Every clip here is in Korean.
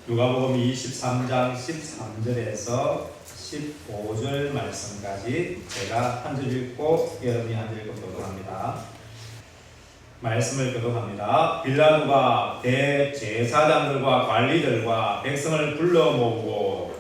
누가복음 23장 13절에서 15절 말씀까지 제가 한 절 읽고 여러분이 한 절 읽고 교독합니다. 말씀을 교독합니다. 빌라도가 대제사장들과 관리들과 백성을 불러 모으고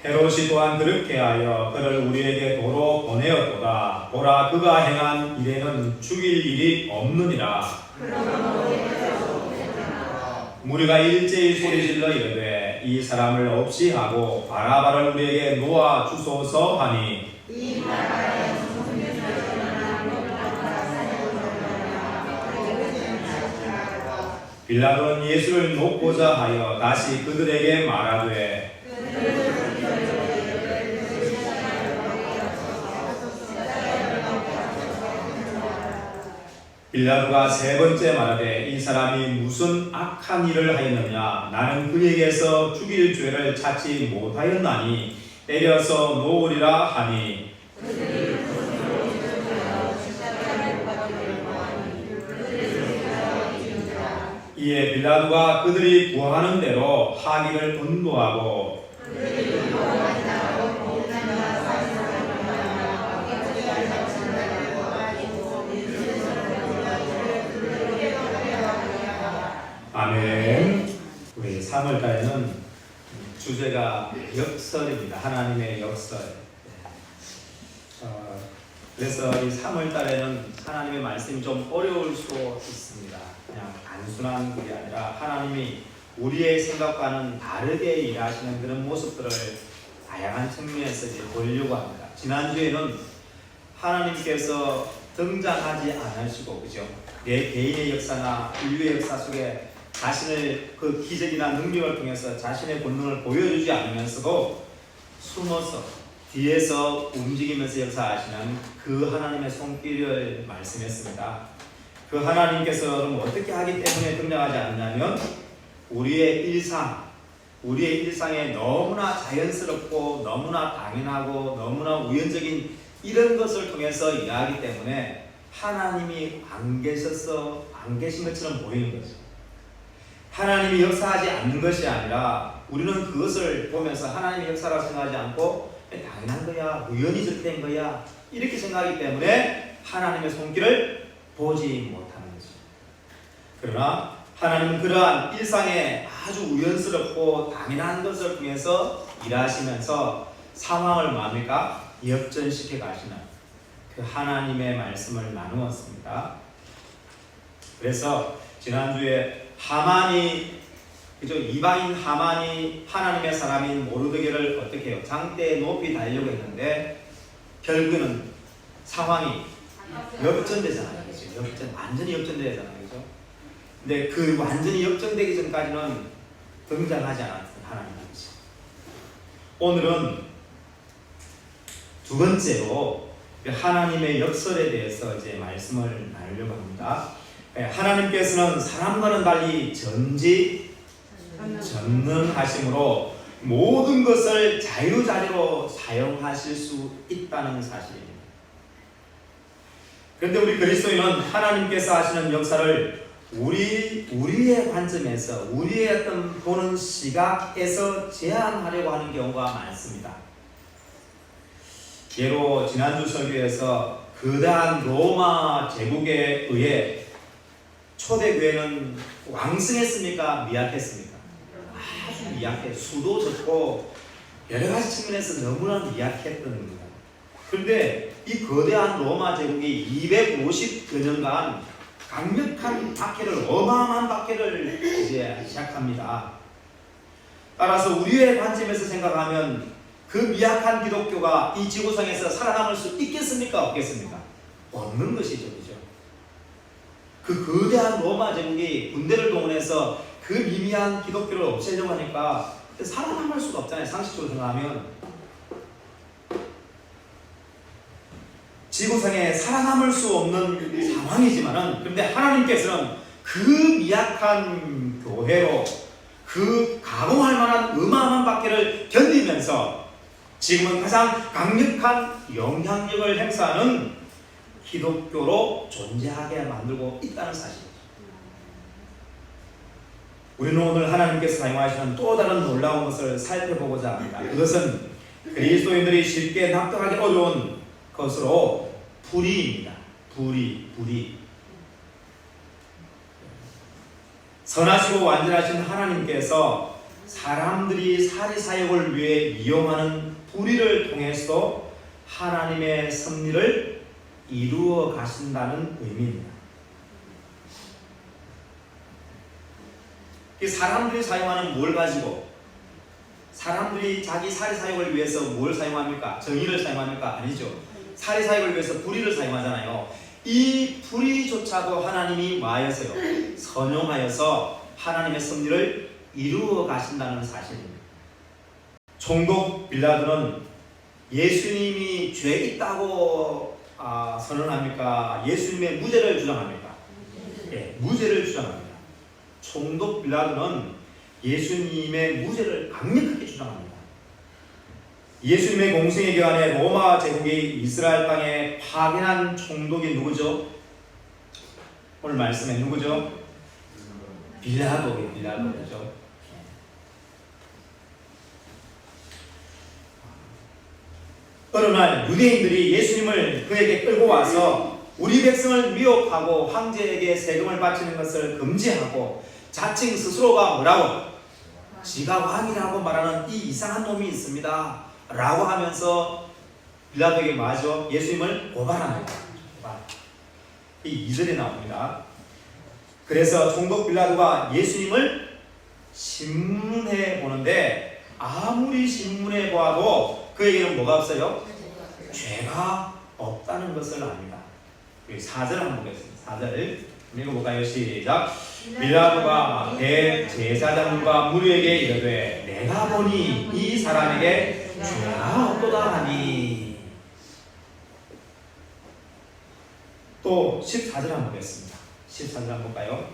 헤롯이 또한 그렇게 하여 그를 우리에게 도로 보내었도다. 보라, 그가 행한 일에는 죽일 일이 없느니라. 무리가 일제히 소리질러 이르되 이 사람을 없이 하고 바라바를 우리에게 놓아 주소서 하니 빌라도는 예수를 놓고자 하여 다시 그들에게 말하되 빌라도가 세 번째 말하되 이 사람이 무슨 악한 일을 하였느냐? 나는 그에게서 죽일 죄를 찾지 못하였나니 때려서 놓으리라 하니 이에 빌라도가 그들이 구하는 대로 하기를 ön도하고 아멘. 우리 3월달에는 주제가 역설입니다. 하나님의 역설. 그래서 이 3월달에는 하나님의 말씀이 좀 어려울 수 있습니다. 그냥 단순한 그게 아니라 하나님이 우리의 생각과는 다르게 일하시는 그런 모습들을 다양한 측면에서 이제 보려고 합니다. 지난주에는 하나님께서 등장하지 않으시고, 그죠? 내 개인의 역사나 인류의 역사 속에 자신을 그 기적이나 능력을 통해서 자신의 본능을 보여주지 않으면서도 숨어서 뒤에서 움직이면서 역사하시는 그 하나님의 손길을 말씀했습니다. 그 하나님께서는 어떻게 하기 때문에 등장하지 않냐면 우리의 일상에 너무나 자연스럽고 너무나 당연하고 너무나 우연적인 이런 것을 통해서 일하기 때문에 하나님이 안 계신 것처럼 보이는 거죠. 하나님이 역사하지 않는 것이 아니라 우리는 그것을 보면서 하나님의 역사라고 생각하지 않고 당연한 거야, 우연히 저렇게 된 거야 이렇게 생각하기 때문에 하나님의 손길을 보지 못하는 거죠. 그러나 하나님은 그러한 일상에 아주 우연스럽고 당연한 것을 통해서 일하시면서 상황을 뭡니까? 역전시켜 가시는 그 하나님의 말씀을 나누었습니다. 그래서 지난주에 하만이, 그죠? 이방인 하만이 하나님의 사람인 모르드게를 어떻게 해요? 장대에 높이 달려고 했는데 결국은 상황이 역전되잖아요. 그죠? 완전히 역전되잖아요. 그죠? 근데 그 완전히 역전되기 전까지는 등장하지 않았던 하나님이죠. 오늘은 두 번째로 하나님의 역설에 대해서 이제 말씀을 나누려고 합니다. 하나님께서는 사람과는 달리 전능하심으로 모든 것을 자유자재로 사용하실 수 있다는 사실입니다. 그런데 우리 그리스도인은 하나님께서 하시는 역사를 우리의 관점에서 우리의 어떤 보는 시각에서 제한하려고 하는 경우가 많습니다. 예로 지난주 설교에서 거대한 로마 제국에 의해 초대교회는 왕성했습니까? 미약했습니까? 아주 미약해. 수도 적고 여러 가지 측면에서 너무나 미약했던 겁니다. 그런데 이 거대한 로마 제국이 250여 년간 강력한 박해를, 어마어마한 박해를 이제 시작합니다. 따라서 우리의 관점에서 생각하면 그 미약한 기독교가 이 지구상에서 살아남을 수 있겠습니까? 없겠습니까? 없는 것이죠. 그죠? 그 거대한 로마 제국이 군대를 동원해서 그 미미한 기독교를 없애려고 하니까 살아남을 수가 없잖아요. 상식적으로 생각하면 지구상에 살아남을 수 없는 상황이지만은, 그런데 하나님께서는 그 미약한 교회로 그 가공할 만한 어마어마한 박해를 견디면서 지금은 가장 강력한 영향력을 행사하는 기독교로 존재하게 만들고 있다는 사실이죠. 우리는 오늘 하나님께서 사용하시는 또 다른 놀라운 것을 살펴보고자 합니다. 그것은 그리스도인들이 쉽게 납득하기 어려운 것으로 불의입니다. 불의. 선하시고 완전하신 하나님께서 사람들이 사리사욕을 위해 이용하는 불의를 통해서도 하나님의 섭리를 이루어 가신다는 의미입니다. 사람들이 사용하는 뭘 가지고, 사람들이 자기 사리사욕을 위해서 뭘 사용합니까? 정의를 사용합니까? 아니죠. 사리사욕을 위해서 불의를 사용하잖아요. 이 불의조차도 하나님이 뭐하여서요? 선용하여서 하나님의 섭리를 이루어 가신다는 사실입니다. 총독 빌라도는 예수님이 죄 있다고 선언합니까? 예수님의 무죄를 주장합니까? 예, 무죄를 주장합니다. 총독 빌라도는 예수님의 무죄를 강력하게 주장합니다. 예수님의 공생의 기간에 로마 제국이 이스라엘 땅에 파견한 총독이 누구죠? 오늘 말씀에 누구죠? 빌라도죠. 어느 날 유대인들이 예수님을 그에게 끌고 와서 우리 백성을 미혹하고 황제에게 세금을 바치는 것을 금지하고 자칭 스스로가 뭐라고? 지가 왕이라고 말하는 이 이상한 놈이 있습니다 라고 하면서 빌라도에게 뭐하죠? 예수님을 고발합니다. 이 2절에 나옵니다. 그래서 총독 빌라도가 예수님을 신문해 보는데 아무리 신문해 보아도 그에게는 뭐가 없어요? 죄가 없다는 것을 압니다. 4절 한번 보겠습니다. 4절 읽어볼까요? 시작. 빌라도가 대제사장과 무리에게 이르되 내가 보니 이 사람에게 죄가 없도다 하니. 또 14절 한번 보겠습니다. 14절 한번 볼까요?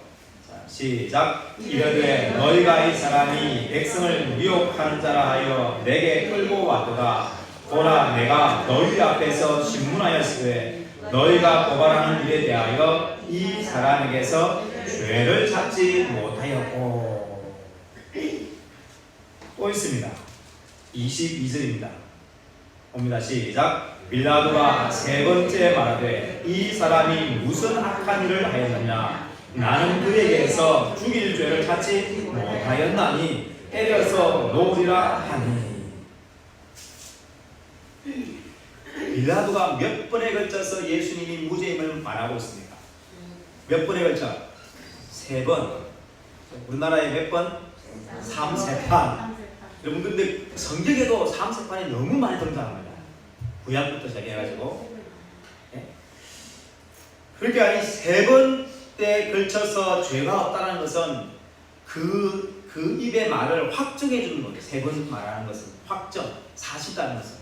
자, 시작. 이르되 너희가 이 사람이 백성을 미혹하는 자라 하여 내게 끌고 왔도다. 보라, 내가 너희 앞에서 신문하였으되 너희가 고발하는 일에 대하여 이 사람에게서 죄를 찾지 못하였고. 또 있습니다. 22절입니다. 봅니다. 시작. 빌라도가 세 번째 말하되 이 사람이 무슨 악한 일을 하였느냐? 나는 그에게서 죽일 죄를 찾지 못하였나니 때려서 놓으리라 하니. 빌라도가 몇 번에 걸쳐서 예수님이 무죄임을 말하고 있습니까? 몇 번에 걸쳐? 3번. 우리나라에 몇 번? 3세판. 여러분 근데 성경에도 3세판이 너무 많이 등장합니다. 구약부터 시작해가지고. 네? 그러니까 이 3번에 걸쳐서 죄가 없다는 것은 그 입의 말을 확정해 주는 거예요. 3번 말하는 것은 확정, 사실다는 것은.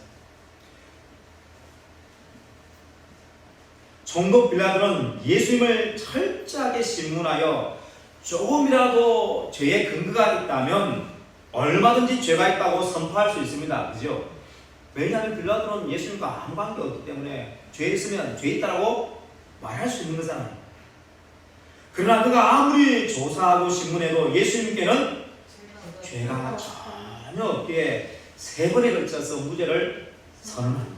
총독 빌라도는 예수님을 철저하게 신문하여 조금이라도 죄의 근거가 있다면 얼마든지 죄가 있다고 선포할 수 있습니다. 그죠? 왜냐하면 빌라도는 예수님과 아무 관계 없기 때문에 죄 있으면 죄 있다고 말할 수 있는 거잖아요. 그러나 그가 아무리 조사하고 신문해도 예수님께는 죄가 전혀 없기에 3번에 걸쳐서 무죄를 선언합니다.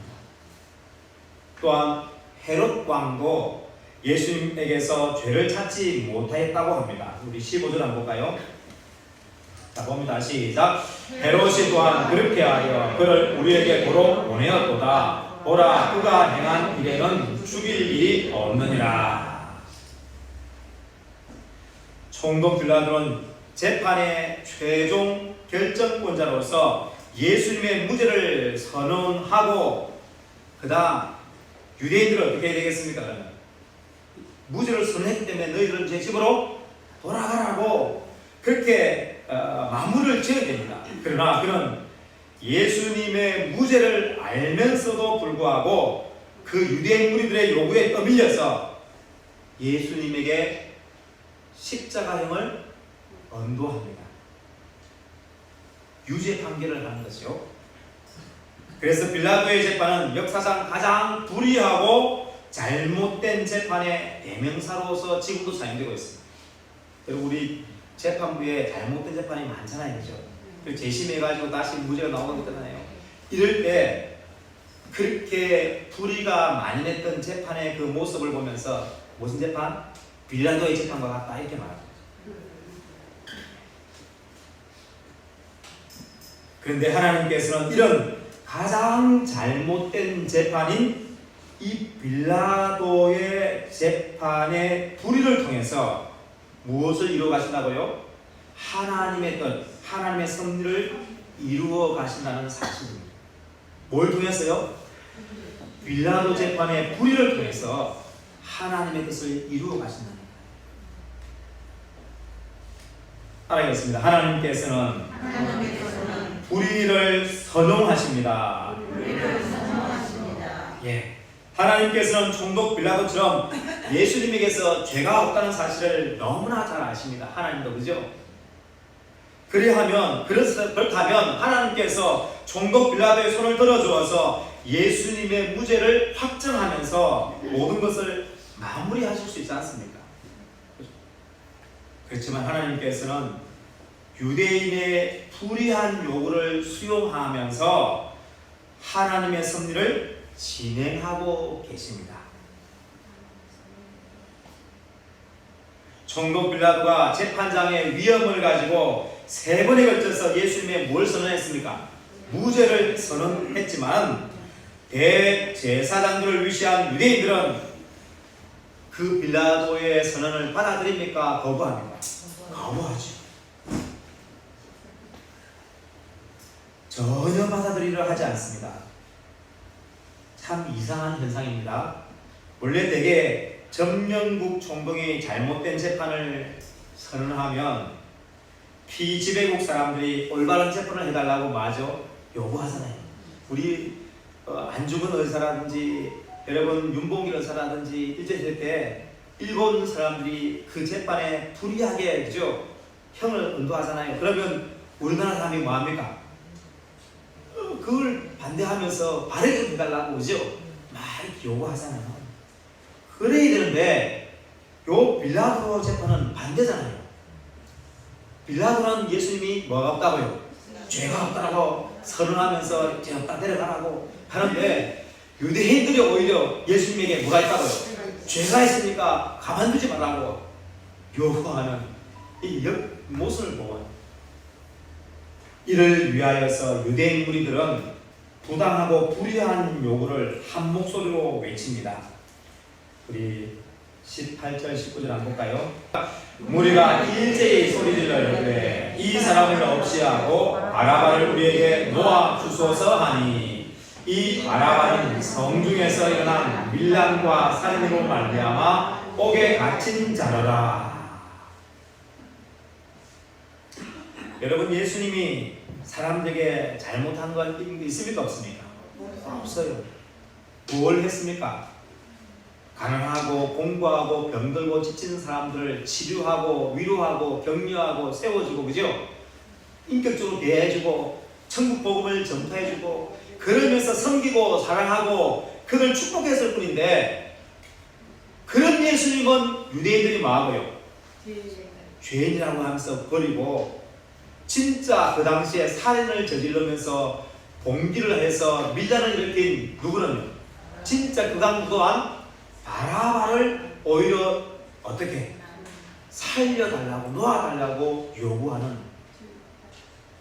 또한 헤롯 왕도 예수님에게서 죄를 찾지 못하였다고 합니다. 우리 15절 한번 볼까요? 자, 봅니다. 시작. 헤롯이 또한 그렇게 하여 그를 우리에게 보러 보내었도다. 보라, 그가 행한 일에는 죽일 일이 없느니라. 총독 빌라도는 재판의 최종 결정권자로서 예수님의 무죄를 선언하고 그 다음 유대인들은 어떻게 해야 되겠습니까? 그러면 무죄를 선언했기 때문에 너희들은 제 집으로 돌아가라고 그렇게 마무리를 지어야 됩니다. 그러나 그는 예수님의 무죄를 알면서도 불구하고 그 유대인 무리들의 요구에 떠밀려서 예수님에게 십자가형을 언도합니다. 유죄 판결을 하는 것이요. 그래서 빌라도의 재판은 역사상 가장 불의하고 잘못된 재판의 대명사로서 지금도 사용되고 있습니다. 그리고 우리 재판부에 잘못된 재판이 많잖아요, 그죠? 그리고 재심해가지고 다시 무죄가 나오는 거잖아요. 이럴 때 그렇게 불의가 만연했던 재판의 그 모습을 보면서 무슨 재판? 빌라도의 재판과 같다 이렇게 말합니다. 그런데 하나님께서는 이런 가장 잘못된 재판인 이 빌라도의 재판의 불의를 통해서 무엇을 이루어 가신다고요? 하나님의 뜻, 하나님의 섭리를 이루어 가신다는 사실입니다. 뭘 통해서요? 빌라도 재판의 불의를 통해서 하나님의 뜻을 이루어 가신다는 거예요. 알아야겠습니다. 하나님께서는 불의를 선용하십니다. 예. 하나님께서는 총독 빌라도처럼 예수님에게서 죄가 없다는 사실을 너무나 잘 아십니다. 하나님도, 그죠? 그렇다면 하나님께서 총독 빌라도의 손을 들어주어서 예수님의 무죄를 확정하면서 모든 것을 마무리하실 수 있지 않습니까? 그렇지만 하나님께서는 유대인의 불의한 요구를 수용하면서 하나님의 섭리를 진행하고 계십니다. 총독 빌라도가 재판장의 위험을 가지고 3번에 걸쳐서 예수님의 뭘 선언했습니까? 무죄를 선언했지만 대제사장들을 위시한 유대인들은 그 빌라도의 선언을 받아들입니까? 거부합니까? 거부하죠. 전혀 받아들이려 하지 않습니다. 참 이상한 현상입니다. 원래 대개 점령국 총독이 잘못된 재판을 선언하면 피지배국 사람들이 올바른 재판을 해달라고 마저 요구하잖아요. 우리 안중근 의사라든지 여러분 윤봉길 의사라든지 일제시대 때 일본 사람들이 그 재판에 불이하게 그죠? 형을 은도하잖아요. 그러면 우리나라 사람이 뭐합니까? 그걸 반대하면서 바르게 좀 해달라고 그죠? 막 이렇게 요구하잖아요. 그래야 되는데 요 빌라도 재판은 반대잖아요. 빌라도는 예수님이 뭐가 없다고요? 죄가 없다고 선언하면서 죄 없다 데려가라고 하는데 유대인들이 오히려 예수님에게 뭐가 있다고요? 죄가 있으니까 가만두지 말라고 요구하는 이 모습을 보고 이를 위하여서 유대인 무리들은 부당하고 불의한 요구를 한 목소리로 외칩니다. 우리 18절 19절 한번 볼까요? 무리가 일제히 소리질러 이르되 이 사람을 없이 하고 바라바를 우리에게 놓아 주소서 하니 이 바라바는 성중에서 일어난 밀란과 살인으로 말미암아 옥에 갇힌 자라라. 여러분, 예수님이 사람들에게 잘못한 것 있습니까? 없습니까? 없어요. 뭘 했습니까? 가난하고 공부하고 병들고 지친 사람들을 치료하고 위로하고 격려하고 세워주고 그죠? 인격적으로 대해주고 천국 복음을 전파해주고 그러면서 섬기고 사랑하고 그들 축복했을 뿐인데 그런 예수님은 유대인들이 뭐하고요? 죄인이라고 하면서 버리고 진짜 그 당시에 살인을 저지르면서 봉기를 해서 밀란을 일으킨 누구는 진짜 극악무도한 바라바를 오히려 어떻게 살려달라고 놓아달라고 요구하는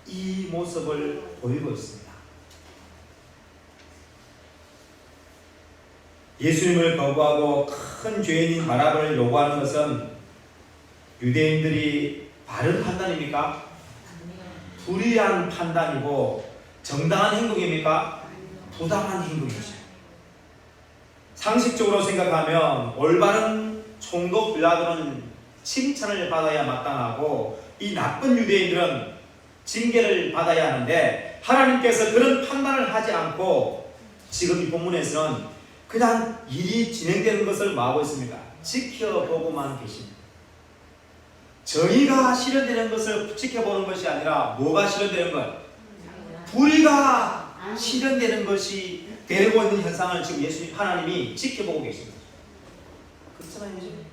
이 모습을 보이고 있습니다. 예수님을 거부하고 큰 죄인인 바라바를 요구하는 것은 유대인들이 바른 판단입니까? 불의한 판단이고 정당한 행동입니까? 부당한 행동이죠. 상식적으로 생각하면 올바른 총독 빌라도는 칭찬을 받아야 마땅하고 이 나쁜 유대인들은 징계를 받아야 하는데 하나님께서 그런 판단을 하지 않고 지금 이 본문에서는 그냥 일이 진행되는 것을 뭐하고 있습니까? 지켜보고만 계십니다. 정의가 실현되는 것을 지켜보는 것이 아니라 뭐가 실현되는 것? 불의가 실현되는 것이 되고 있는 현상을 지금 예수님 하나님이 지켜보고 계십니다. 그렇잖아요, 지금.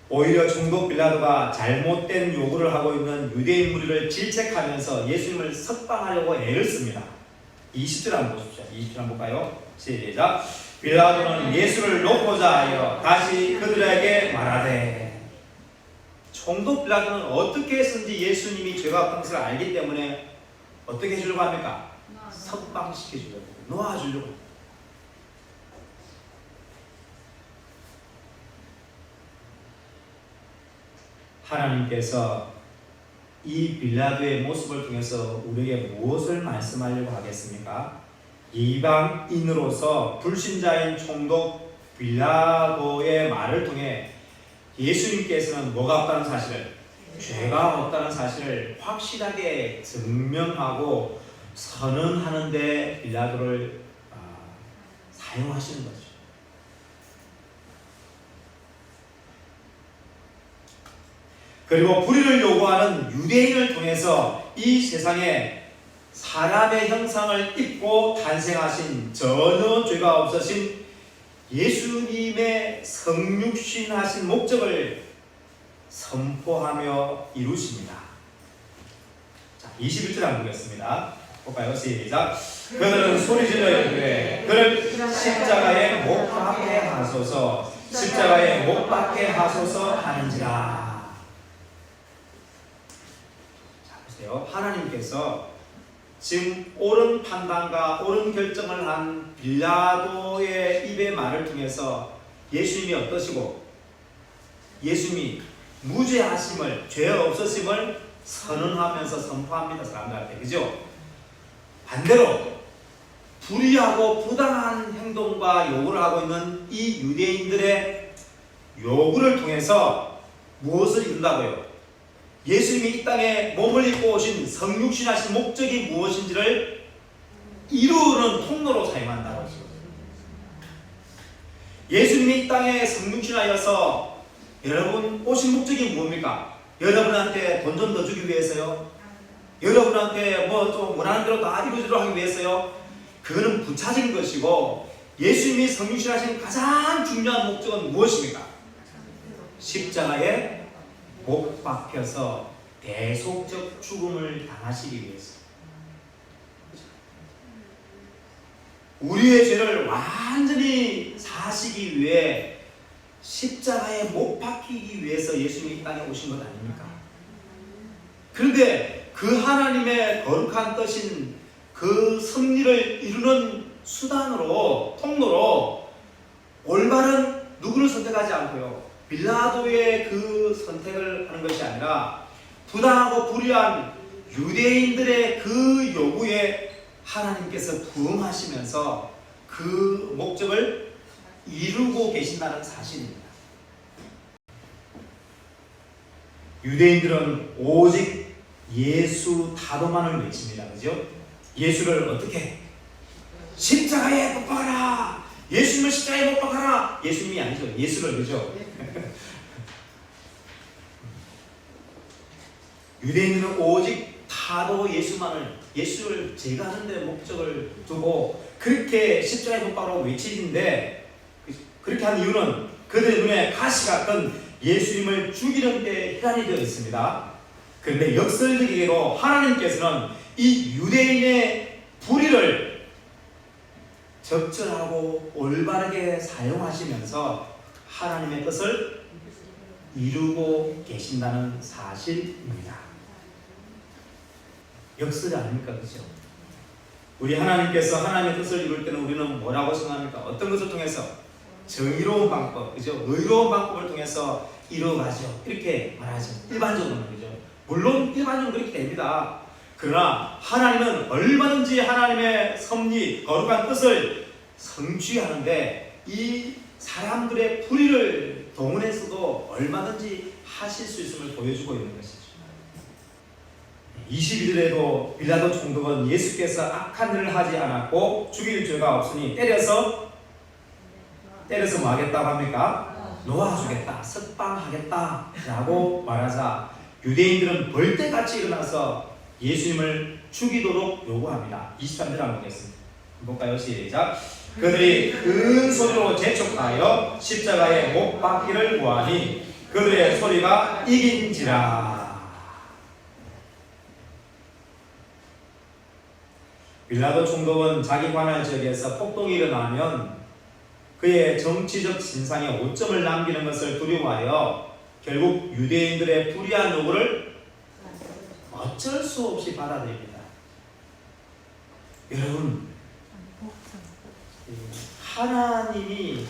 오히려 총독 빌라도가 잘못된 요구를 하고 있는 유대인 무리를 질책하면서 예수님을 석방하려고 애를 씁니다. 20절 한번 보십시오. 20절 한번 볼까요? 시작. 빌라도는 예수를 놓고자 하여 다시 그들에게 말하되. 총독 빌라도는 어떻게 해서든지 예수님이 죄가 없다는 것을 알기 때문에 어떻게 해주려고 합니까? 석방시켜주려고, 놓아주려고. 하나님께서 이 빌라도의 모습을 통해서 우리에게 무엇을 말씀하려고 하겠습니까? 이방인으로서 불신자인 총독 빌라도의 말을 통해 예수님께서는 뭐가 없다는 사실을, 죄가 없다는 사실을 확실하게 증명하고 선언하는데 빌라도를 사용하시는 거죠. 그리고 불의를 요구하는 유대인을 통해서 이 세상에 사람의 형상을 입고 탄생하신 전혀 죄가 없으신 예수님의 성육신하신 목적을 선포하며 이루십니다. 자, 21절 한번 보겠습니다. 볼까요? 시작. 그들은 소리질러 이르되 그를 십자가에 못 박게 하소서, 십자가에 못 박게 하소서 하는지라. 하나님께서 지금 옳은 판단과 옳은 결정을 한 빌라도의 입의 말을 통해서 예수님이 어떠시고 예수님이 무죄하심을, 죄 없으심을 선언하면서 선포합니다. 사람들한테. 그죠? 반대로 불의하고 부당한 행동과 요구를 하고 있는 이 유대인들의 요구를 통해서 무엇을 이룬다고요? 예수님이 이 땅에 몸을 입고 오신 성육신하신 목적이 무엇인지를 이루는 통로로 사용한다고 하죠. 예수님이 이 땅에 성육신하여서 여러분 오신 목적이 무엇입니까? 여러분한테 돈 좀 더 주기 위해서요? 여러분한테 뭐 좀 원하는 대로 다 이루어지도록 하기 위해서요? 그거는 부차적인 것이고, 예수님이 성육신하신 가장 중요한 목적은 무엇입니까? 십자가에 못 박혀서 대속적 죽음을 당하시기 위해서, 우리의 죄를 완전히 사시기 위해 십자가에 못 박히기 위해서 예수님이 이 땅에 오신 것 아닙니까? 그런데 그 하나님의 거룩한 뜻인 그 승리를 이루는 수단으로, 통로로 올바른 누구를 선택하지 않고요, 빌라도의 그 선택을 하는 것이 아니라 부당하고 불의한 유대인들의 그 요구에 하나님께서 부응하시면서 그 목적을 이루고 계신다는 사실입니다. 유대인들은 오직 예수 타도만을 외칩니다. 그죠? 예수를 어떻게? 십자가에 못 박아라! 예수님을 십자가에 못 박아라! 예수님이 아니죠. 예수를, 그죠? 유대인들은 오직 타도 예수만을, 예수를 제거하는 데 목적을 두고 그렇게 십자가에 못 박으라고 외치는데, 그렇게 한 이유는 그들의 눈에 가시 같은 예수님을 죽이는 데 혈안이 되어 있습니다. 그런데 역설적이게도 하나님께서는 이 유대인의 불의를 적절하고 올바르게 사용하시면서 하나님의 뜻을 이루고 계신다는 사실입니다. 역설이 아닙니까? 그렇죠? 우리 하나님께서 하나님의 뜻을 이룰 때는 우리는 뭐라고 생각합니까? 어떤 것을 통해서? 정의로운 방법, 그죠? 의로운 방법을 통해서 이루어가죠. 이렇게 말하죠. 일반적으로는, 그죠? 물론 일반적으로 그렇게 됩니다. 그러나 하나님은 얼마든지 하나님의 섭리, 거룩한 뜻을 성취하는데 이 사람들의 불의를 동원해서도 얼마든지 하실 수 있음을 보여주고 있는 것이죠. 22절에도 빌라도 총독은 예수께서 악한 일을 하지 않았고 죽일 죄가 없으니 때려서 뭐 하겠다고 합니까? 놓아주겠다, 석방하겠다 라고 말하자 유대인들은 벌떼같이 일어나서 예수님을 죽이도록 요구합니다. 23절 한번 보겠습니다. 볼까요? 시작. 그들이 큰 소리로 재촉하여 십자가에 못 박기를 구하니 그들의 소리가 이긴지라. 빌라도 총독은 자기 관할 지역에서 폭동이 일어나면 그의 정치적 신상에 오점을 남기는 것을 두려워하여 결국 유대인들의 불의한 요구를 어쩔 수 없이 받아들입니다. 여러분, 하나님이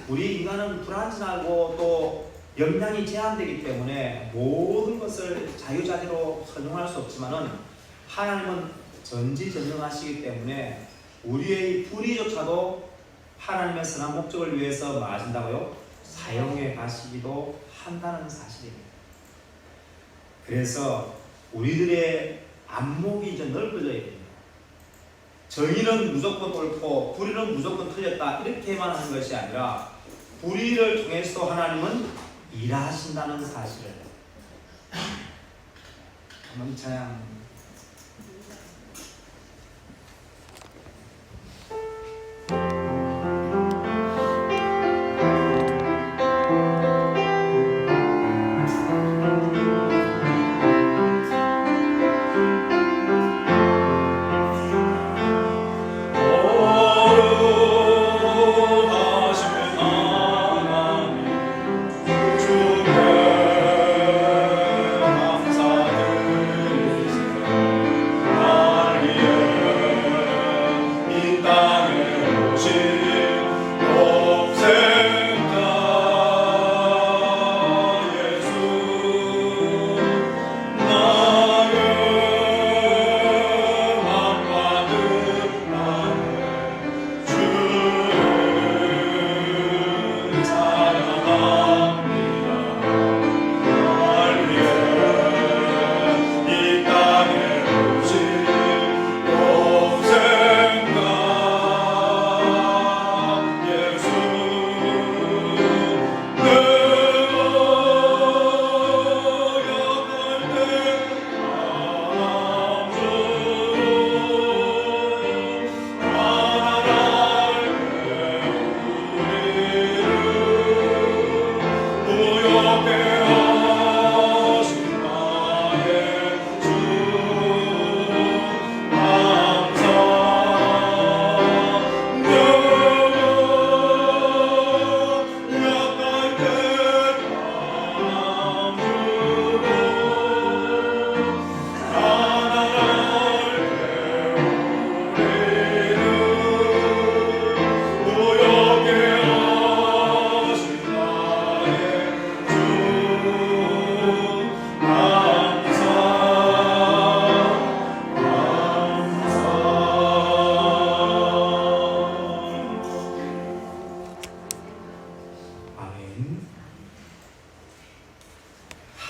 우리 인간은 불완전하고 또 역량이 제한되기 때문에 모든 것을 자유자재로 설명할 수 없지만은 하나님은 전지전능하시기 때문에 우리의 불의조차도 하나님의 선한 목적을 위해서 뭐 하신다고요? 사용해 가시기도 한다는 사실입니다. 그래서 우리들의 안목이 이제 넓어져야 됩니다. 정의는 무조건 옳고 불의는 무조건 틀렸다 이렇게만 하는 것이 아니라 불의를 통해서도 하나님은 일하신다는 사실을 한번 찬양.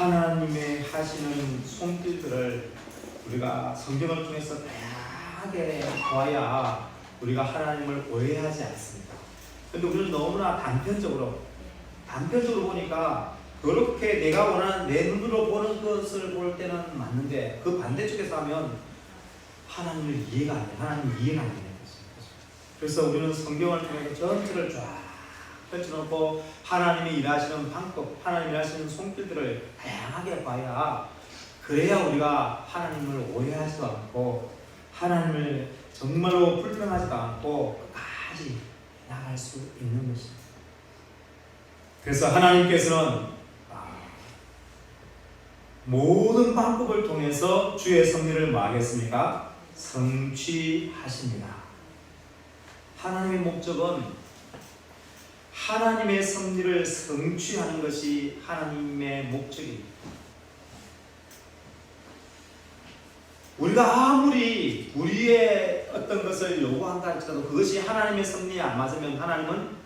하나님의 하시는 손길들을 우리가 성경을 통해서 다양하게 보아야 우리가 하나님을 오해하지 않습니다. 근데 우리는 너무나 단편적으로 보니까 그렇게 내가 원하는 내 눈으로 보는 것을 볼 때는 맞는데 그 반대쪽에서 하면 하나님을 이해가 안 돼. 하나님 이해가 안 되는 것입니다. 그래서 우리는 성경을 통해서 전체를 쫙 펼쳐놓고 하나님이 일하시는 방법, 하나님이 일하시는 손길들을 다양하게 봐야 그래야 우리가 하나님을 오해하지도 않고 하나님을 정말로 불평하지도 않고 끝까지 나갈 수 있는 것입니다. 그래서 하나님께서는 모든 방법을 통해서 주의 섭리를 뭐 하겠습니까? 성취하십니다. 하나님의 목적은 하나님의 섭리를 성취하는 것이 하나님의 목적입니다. 우리가 아무리 우리의 어떤 것을 요구한다 할지라도 그것이 하나님의 섭리에 안 맞으면 하나님은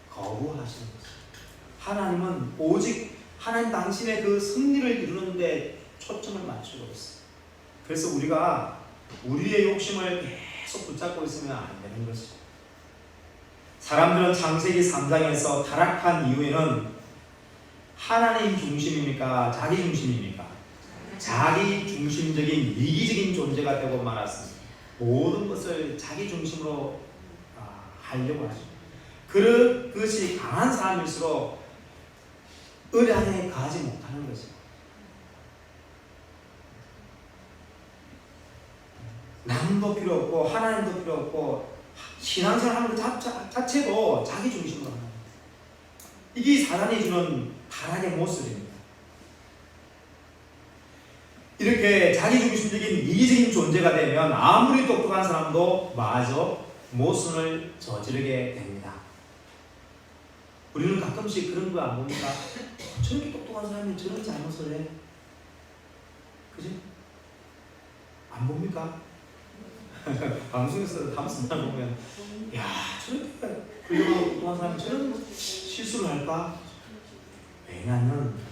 거부하시는 것입니다. 하나님은 오직 하나님 당신의 그 섭리를 이루는데 초점을 맞추고 있어요. 그래서 우리가 우리의 욕심을 계속 붙잡고 있으면 안 되는 것이죠. 사람들은 창세기 3장에서 타락한 이후에는 하나님 중심입니까? 자기 중심입니까? 자기 자기 중심적인 이기적인 존재가 되고 말았습니다. 모든 것을 자기 중심으로 하려고 하죠. 그것이 강한 사람일수록 은혜 안에 가지 못하는 거죠. 남도 필요 없고 하나님도 필요 없고 신앙생활 하는 것 자체도 자기 중심으로 하는 거예요. 이게 사단이 주는 타락의 모습입니다. 이렇게 자기중심적인 이기적인 존재가 되면 아무리 똑똑한 사람도 마저 모순을 저지르게 됩니다. 우리는 가끔씩 그런 거 안 봅니까? 저렇게 똑똑한 사람이 저런 잘못을 해? 그죠? 안 봅니까? 방송에서 감수만 보면 야 저렇게 훌륭하고 똑똑한 사람이 저런 실수를 할까? 왜냐하면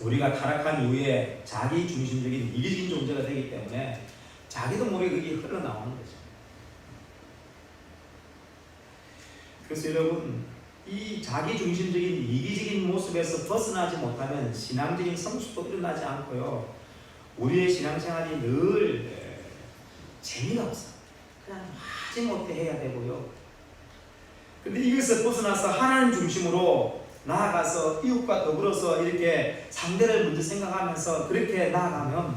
우리가 타락한 이후에 자기 중심적인 이기적인 존재가 되기 때문에 자기도 모르게 그게 흘러나오는 거죠. 그래서 여러분 이 자기 중심적인 이기적인 모습에서 벗어나지 못하면 신앙적인 성숙도 일어나지 않고요. 우리의 신앙생활이 늘 재미가 없어. 그냥 마지못해 해야 되고요. 근데 이것을 벗어나서 하나님 중심으로 나아가서 이웃과 더불어서 이렇게 상대를 먼저 생각하면서 그렇게 나아가면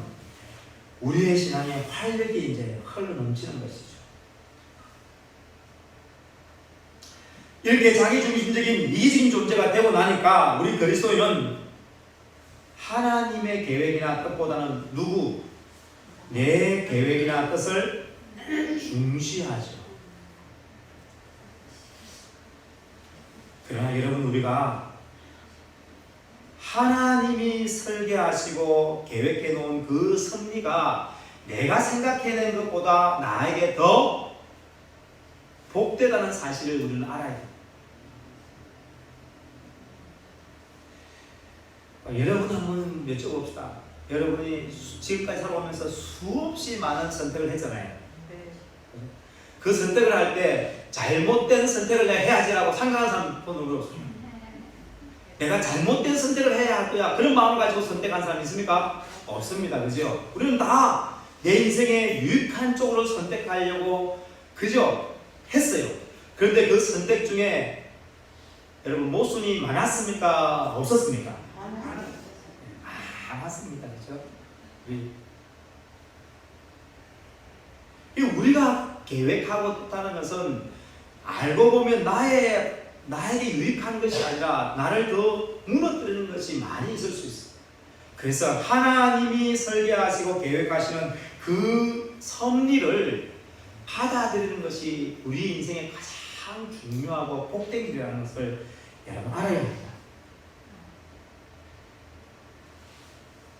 우리의 신앙의 활력이 이제 흘러넘치는 것이죠. 이렇게 자기중심적인 이기적인 존재가 되고 나니까 우리 그리스도인은 하나님의 계획이나 뜻보다는 내 계획이나 뜻을 중시하죠. 그러나 여러분 우리가 하나님이 설계하시고 계획해 놓은 그 섭리가 내가 생각해낸 것보다 나에게 더 복되다는 사실을 우리는 알아야 돼요. 여러분 한번 여쭤봅시다. 여러분이 지금까지 살아오면서 수없이 많은 선택을 했잖아요. 그 선택을 할 때 잘못된 선택을 내가 해야지라고 생각하는 사람 손으로 없어요. 내가 잘못된 선택을 해야 할 거야. 그런 마음을 가지고 선택한 사람 있습니까? 없습니다. 그죠? 우리는 다 내 인생에 유익한 쪽으로 선택하려고 그죠? 했어요. 그런데 그 선택 중에 여러분 모순이 많았습니까? 없었습니까? 많았습니다. 그죠? 우리가 계획하고 뜻하는 것은 알고 보면 나에게 유익한 것이 아니라 나를 더 무너뜨리는 것이 많이 있을 수 있어요. 그래서 하나님이 설계하시고 계획하시는 그 섭리를 받아들이는 것이 우리 인생의 가장 중요하고 복된 길이라는 것을 여러분 알아야 합니다.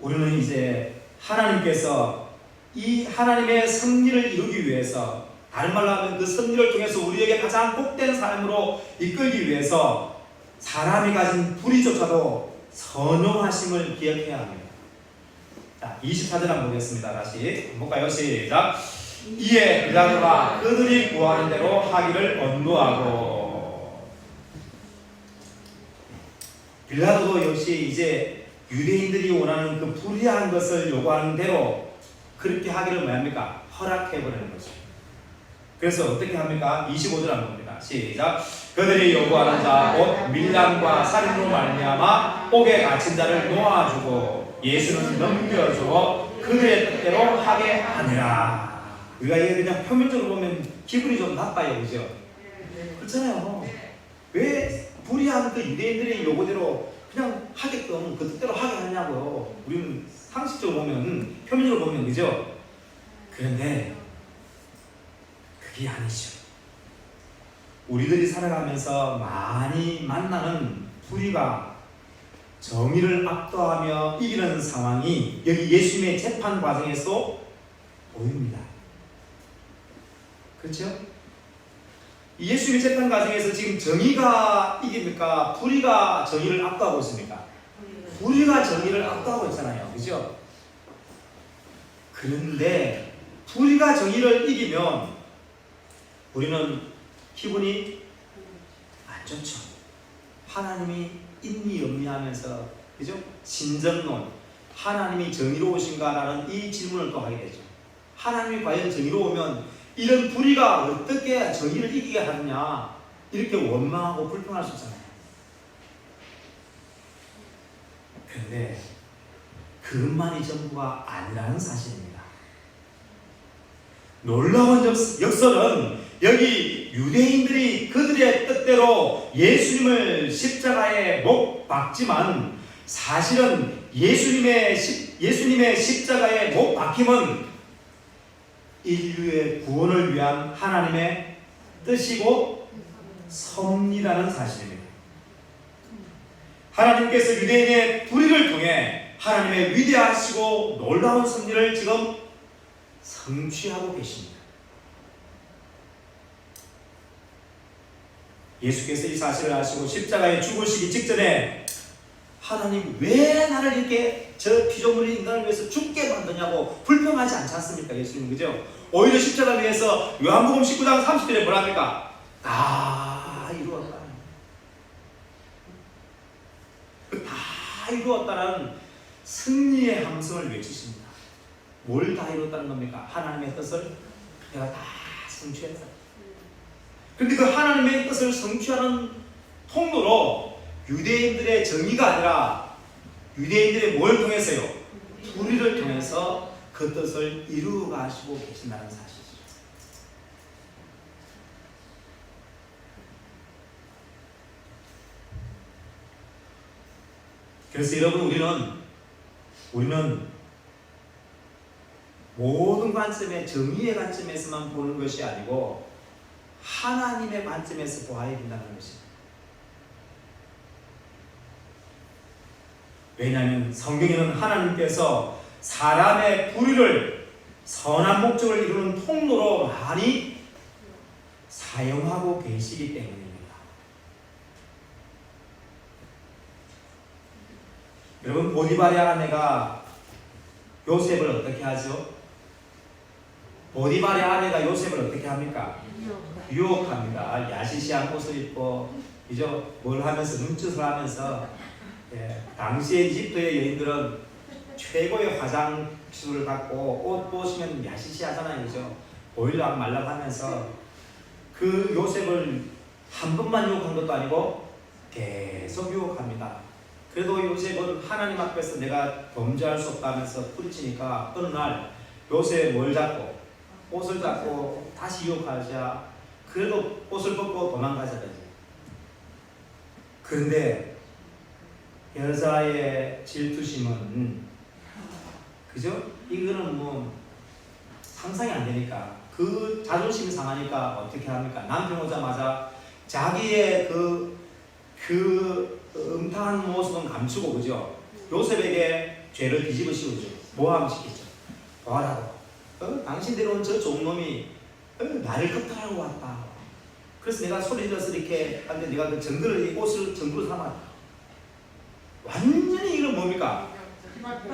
우리는 이제 하나님께서 이 하나님의 섭리를 이루기 위해서 다른 말로 하면 그 섭리를 통해서 우리에게 가장 복된 삶으로 이끌기 위해서 사람이 가진 불의조차도 선용하심을 기억해야 합니다. 자, 24절 한번 보겠습니다. 다시 볼까요? 시작. 이에 빌라도가 그들이 구하는 대로 하기를 언도하고. 빌라도도 역시 이제 유대인들이 원하는 그 불의한 것을 요구하는 대로 그렇게 하기를 뭐합니까? 허락해버리는 거죠. 그래서 어떻게 합니까? 25절 한번 봅니다. 시작. 그들이 요구하는 자 곧 밀람과 살인으로 말미암아 옥에 갇힌 자를 놓아주고 예수는 넘겨주고 그들의 뜻대로 하게 하니라. 우리가 이게 그냥 표면적으로 보면 기분이 좀 나빠요. 그죠? 그렇잖아요. 왜 불의한 그 유대인들의 요구대로 그냥 하게끔 그 뜻대로 하게 하냐고요. 우리는 상식적으로 보면 표면적으로 보면 그죠? 그런데 그게 아니죠. 우리들이 살아가면서 많이 만나는 불의가 정의를 압도하며 이기는 상황이 여기 예수님의 재판 과정에서 보입니다. 그렇죠? 예수님의 재판 과정에서 지금 정의가 이깁니까? 불의가 정의를 압도하고 있습니까? 불의가 정의를 압도하고 있잖아요. 그죠? 그런데 불의가 정의를 이기면 우리는 기분이 안 좋죠. 하나님이 있니 없니 하면서 그죠? 신정론, 하나님이 정의로우신가라는 이 질문을 또 하게 되죠. 하나님이 과연 정의로우면 이런 불의가 어떻게 정의를 이기게 하느냐, 이렇게 원망하고 불평할 수 있잖아요. 그런데 그것만이 전부가 아니라는 사실입니다. 놀라운 역설은 여기 유대인들이 그들의 뜻대로 예수님을 십자가에 못 박지만, 사실은 예수님의 십자가에 못 박힘은 인류의 구원을 위한 하나님의 뜻이고 섭리라는 사실입니다. 하나님께서 유대인의 불의를 통해 하나님의 위대하시고 놀라운 섭리를 지금 성취하고 계십니다. 예수께서 이 사실을 아시고 십자가에 죽으시기 직전에 하나님 왜 나를 이렇게 저 피조물인 인간을 위해서 죽게 만드냐고 불평하지 않지 않습니까? 예수님, 그죠? 오히려 십자가 위에서 요한복음 19장 30절에 뭐라 합니까? 다 이루었다. 다 이루었다는 승리의 함성을 외치십니다. 뭘 다 이루었다는 겁니까? 하나님의 뜻을 내가 다 성취했다. 그런데 그 하나님의 뜻을 성취하는 통로로 유대인들의 정의가 아니라 유대인들의 뭘 통해서요? 불의를 통해서 그 뜻을 이루어 가시고 계신다는 사실이죠. 그래서 여러분, 우리는 모든 관점에 정의의 관점에서만 보는 것이 아니고 하나님의 관점에서 보아야 된다는 것입니다. 왜냐하면 성경에는 하나님께서 사람의 불의를 선한 목적을 이루는 통로로 많이 사용하고 계시기 때문입니다. 여러분, 보디발의 아내가 요셉을 어떻게 하죠? 보디발의 아내가 요셉을 어떻게 합니까? 유혹합니다. 야시시한 옷을 입고, 이죠? 뭘 하면서, 눈짓을 하면서, 당시의 이집트의 여인들은 최고의 화장 기술을 갖고 옷 보시면 야시시하잖아요, 그죠? 보일락 말락 하면서 그 요셉을 한 번만 유혹한 것도 아니고 계속 유혹합니다. 그래도 요셉은 하나님 앞에서 내가 범죄할 수 없다면서 뿌리치니까 어느 날 요셉 뭘 잡고 옷을 잡고 다시 유혹하자. 그래도 옷을 벗고 도망가자 되지. 그런데 여자의 질투심은, 그죠? 이거는 뭐 상상이 안 되니까, 그 자존심이 상하니까 어떻게 합니까? 남편 오자마자 자기의 그 음탕한 모습은 감추고, 그죠? 요셉에게 죄를 뒤집어 씌우죠. 모함시키죠. 뭐라고? 당신대로 온 저 좋은 놈이 나를 겁탈하고 왔다. 그래서 내가 소리 질러서 이렇게 하는데 내가 그 정글을, 이 옷을 정글로 삼았다. 완전히 이건 뭡니까?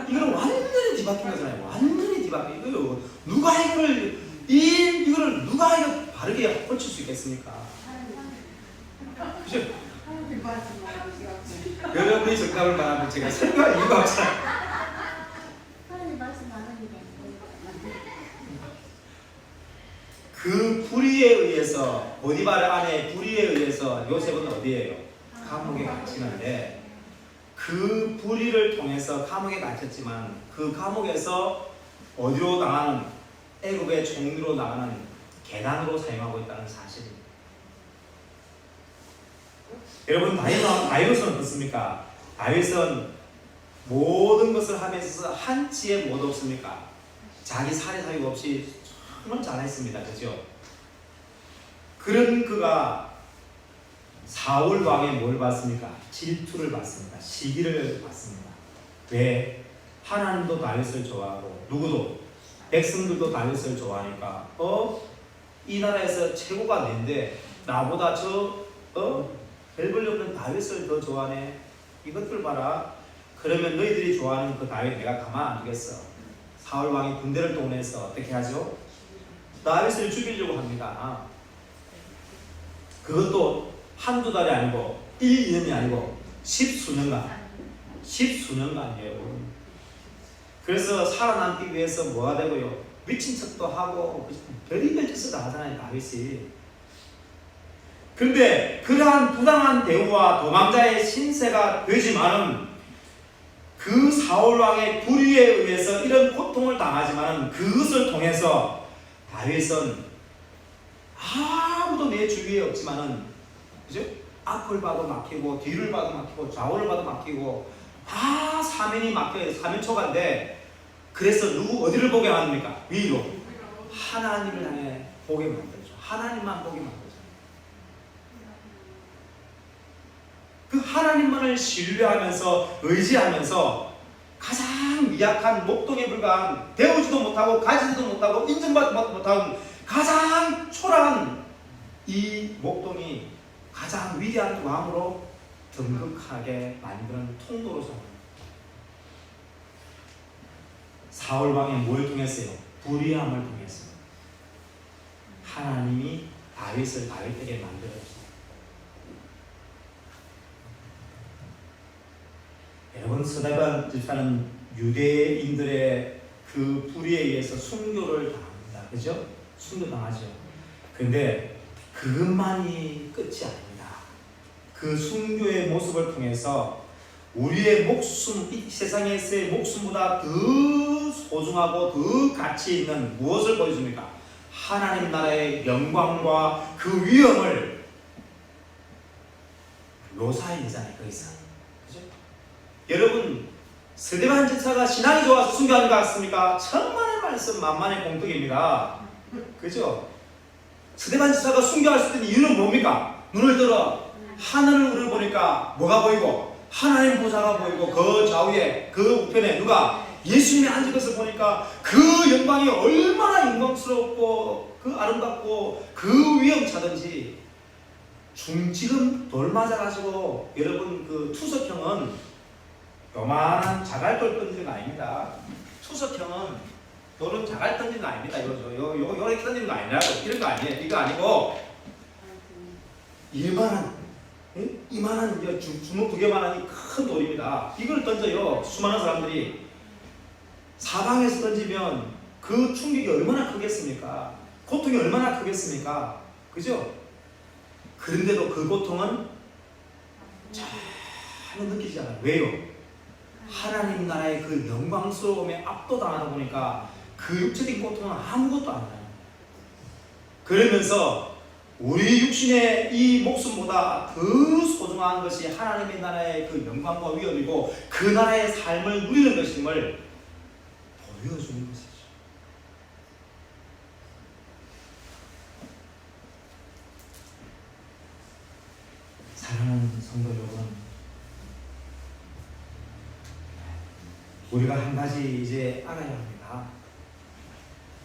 이거는 완전히 뒤바뀐 거잖아요. 완전히 뒤바뀐. 이거 누가 이거를 누가 이거 바르게 고칠 수 있겠습니까? 그죠? 여러분이 정답을 말하면 제가 설명할 이유가 없잖아요. 그 불의에 의해서, 보디발 아내의 불의에 의해서 요셉은 어디에요? 감옥에 갇히는데, 그 불의를 통해서 감옥에 갇혔지만 그 감옥에서 어디로 나가는, 애굽의 총리로 나가는 계단으로 사용하고 있다는 사실입니다. 여러분, 다윗은 어떻습니까? 다윗은 모든 것을 하면서 한치의 못 없습니까? 자기 사례 사유 없이 정말 잘했습니다. 그죠? 그런 그가 사울 왕의 뭘 받습니까? 질투를 받습니다. 시기를 받습니다. 왜? 하나님도 다윗을 좋아하고 누구도? 백성들도 다윗을 좋아하니까 이 나라에서 최고가 내인데 나보다 별 볼일 없는 다윗을 더 좋아하네. 이것들 봐라. 그러면 너희들이 좋아하는 그 다윗 내가 가만 안 두겠어. 사울 왕이 군대를 동원해서 어떻게 하죠? 다윗을 죽이려고 합니다. 그것도 한두 달이 아니고 1, 2년이 아니고 십수년간이에요. 그래서 살아남기 위해서 뭐가 되고요? 미친 척도 하고 별의별 짓을 다 하잖아요, 다윗이. 그런데 그러한 부당한 대우와 도망자의 신세가 되지만은 그 사울 왕의 불의에 의해서 이런 고통을 당하지만은 그것을 통해서 다윗은 아무도 내 주위에 없지만은, 그죠? 앞을 봐도 막히고 뒤를 봐도 막히고 좌우를 봐도 막히고 다 사면이 막혀요. 사면초가인데, 그래서 어디를 보게 만듭니까? 위로. 하나님을 향해 보게 만들죠. 하나님만 보게 만들죠. 그 하나님만을 신뢰하면서 의지하면서 가장 미약한 목동에 불과한, 배우지도 못하고 가지지도 못하고 인정받지도 못하고 가장 초라한 이 목동이 가장 위대한 왕으로 등극하게 만드는 통로로 삼습니다. 사울 왕의 뭘 통했어요? 불의함을 통해서 하나님이 다윗을 다윗에게 만들었습니다. 여러분, 스데반 집사는 유대인들의 그 불의에 의해서 순교를 당합니다. 그죠? 순교당하죠. 그런데 그것만이 끝이 아닙니다. 그 순교의 모습을 통해서 우리의 목숨, 이 세상에서의 목숨보다 더 소중하고 더 가치 있는 무엇을 보여줍니까? 하나님 나라의 영광과 그 위엄을 묘사해내잖아요, 거기서. 그죠? 여러분, 스데반 집사가 신앙이 좋아서 순교한 것 같습니까? 천만의 말씀, 만만의 공덕입니다. 그죠? 스데반 집사가 순교할 수 있는 이유는 뭡니까? 눈을 들어 하늘을 보니까 뭐가 보이고? 하나님 보좌가 보이고, 그 좌우에, 그 우편에 누가? 예수님이 앉은 것을 보니까 그 영광이 얼마나 영광스럽고 그 아름답고 그 위엄차든지. 지금 돌 맞아가지고 여러분, 그 투석형은 요만한 자갈돌 던지는 거 아닙니다. 투석형은 돌은 자갈 던지는 거 아닙니다. 요거 이렇게 던지는 거 아니라고. 이런 거 아니에요. 이거 아니고 이만한 주먹 2개만한 큰 돌입니다. 이걸 던져요. 수많은 사람들이. 사방에서 던지면 그 충격이 얼마나 크겠습니까? 고통이 얼마나 크겠습니까? 그죠? 그런데도 그 고통은 전혀 느끼지 않아요. 왜요? 하나님 나라의 그 영광스러움에 압도당하다 보니까 그 육체적인 고통은 아무것도 아니에요. 그러면서 우리 육신의 이 목숨보다 더 소중한 것이 하나님의 나라의 그 영광과 위엄이고 그 나라의 삶을 누리는 것임을 보여주는 것이죠. 사랑하는 성도 여러분, 우리가 한 가지 이제 알아야 합니다.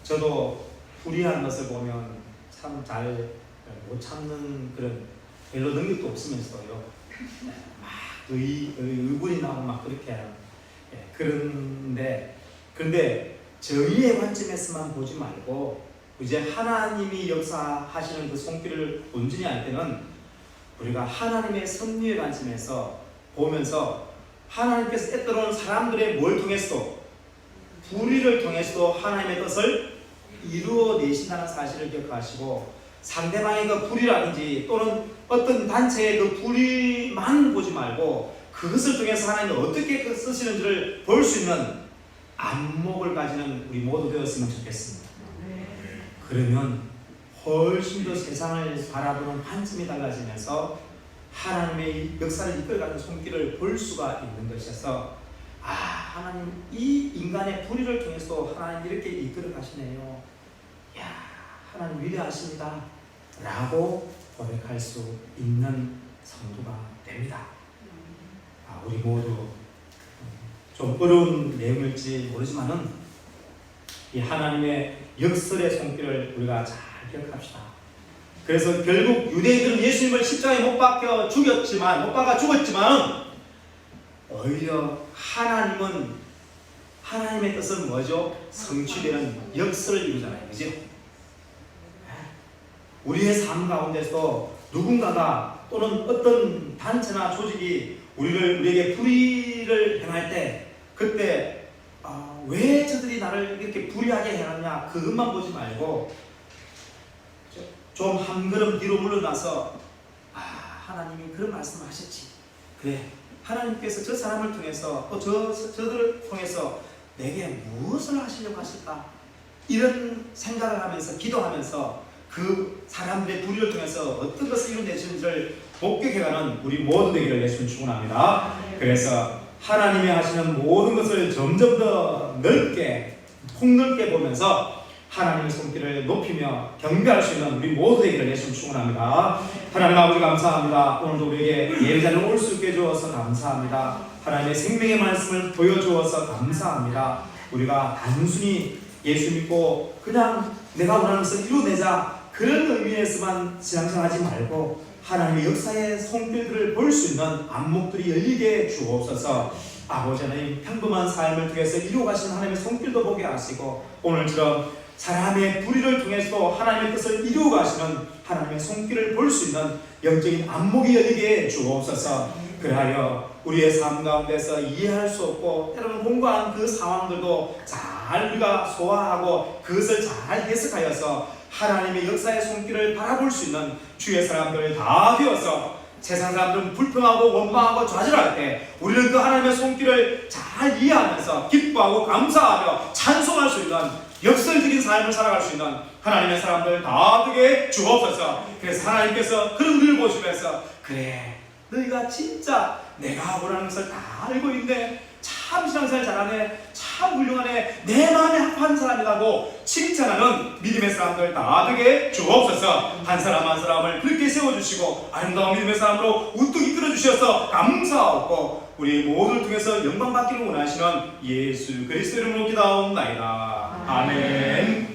저도 불의한 것을 보면 참 잘 못 참는 그런, 별로 능력도 없으면서도요, 막 의군이 나오고 막 그렇게 해요. 그런데 저희의 관점에서만 보지 말고 이제 하나님이 역사하시는 그 손길을 온전히 알 때는 우리가 하나님의 섭리의 관점에서 보면서 하나님께서 때때로는 사람들의 뭘 통해서도, 불의를 통해서도 하나님의 뜻을 이루어내신다는 사실을 기억하시고, 상대방의 그 불의라든지 또는 어떤 단체의 그 불의만 보지 말고 그것을 통해서 하나님이 어떻게 쓰시는지를 볼 수 있는 안목을 가지는 우리 모두 되었으면 좋겠습니다. 그러면 훨씬 더 세상을 바라보는 관점이 달라지면서 하나님의 역사를 이끌어가는 손길을 볼 수가 있는 것이어서, 하나님 이 인간의 불의를 통해서 하나님 이렇게 이끌어 가시네요. 하나님 위대하십니다 라고 고백할 수 있는 성도가 됩니다. 우리 모두 좀 어려운 내용일지 모르지만은 이 하나님의 역설의 손길을 우리가 잘 기억합시다. 그래서 결국 유대인들은 예수님을 십자가에 못 박아 죽었지만 오히려 하나님의 뜻은 뭐죠? 성취되는 역설을 이루잖아요. 그죠? 우리의 삶 가운데서 누군가가 또는 어떤 단체나 조직이 우리에게 불의를 행할 때, 그때 왜 나를 이렇게 불의하게 해놨냐 그것만 보지 말고 좀 한 걸음 뒤로 물러나서 하나님이 그런 말씀을 하셨지. 그래, 하나님께서 저 사람을 통해서 또 저들을 통해서 내게 무엇을 하시려고 하실까? 이런 생각을 하면서 기도하면서 그 사람들의 불의를 통해서 어떤 것을 이루어내시는지를 목격해가는 우리 모두 되기를 예수님 축원합니다. 그래서 하나님이 하시는 모든 것을 점점 더 넓게 폭넓게 보면서 하나님의 손길을 높이며 경배할 수 있는 우리 모두 되기를 예수님 축원합니다. 하나님 아버지 감사합니다. 오늘도 우리에게 예배자를 올 수 있게 해주어서 감사합니다. 하나님의 생명의 말씀을 보여주어서 감사합니다. 우리가 단순히 예수 믿고 그냥 내가 원하는 것을 이루어내자 그런 의미에서만 신앙생활하지 말고 하나님의 역사의 손길들을 볼 수 있는 안목들이 열리게 주옵소서. 아버지 하나님 평범한 삶을 통해서 이루어가시는 하나님의 손길도 보게 하시고 오늘처럼 사람의 불의를 통해서도 하나님의 뜻을 이루어가시는 하나님의 손길을 볼 수 있는 영적인 안목이 열리게 주옵소서. 그리하여 우리의 삶 가운데서 이해할 수 없고 때로는 공고한 그 상황들도 잘 우리가 소화하고 그것을 잘 해석하여서 하나님의 역사의 손길을 바라볼 수 있는 주의 사람들 다 되어서 세상 사람들은 불평하고 원망하고 좌절할 때 우리는 그 하나님의 손길을 잘 이해하면서 기뻐하고 감사하며 찬송할 수 있는 역설적인 삶을 살아갈 수 있는 하나님의 사람들 다 되게 주옵소서. 그래서 하나님께서 그런 우리를 보시면서 그래 너희가 진짜 내가 원하는 것을 다 알고 있네, 참 신앙생활 잘하네, 참 훌륭하네, 내 마음에 합한 사람이라고 칭찬하는 믿음의 사람들 다 되게 주옵소서. 한 사람 한 사람을 그렇게 세워주시고 아름다운 믿음의 사람으로 우뚝 이끌어주셔서 감사하고 우리 모두를 통해서 영광받기를 원하시는 예수 그리스도 이름으로 기도하옵나이다. 아멘.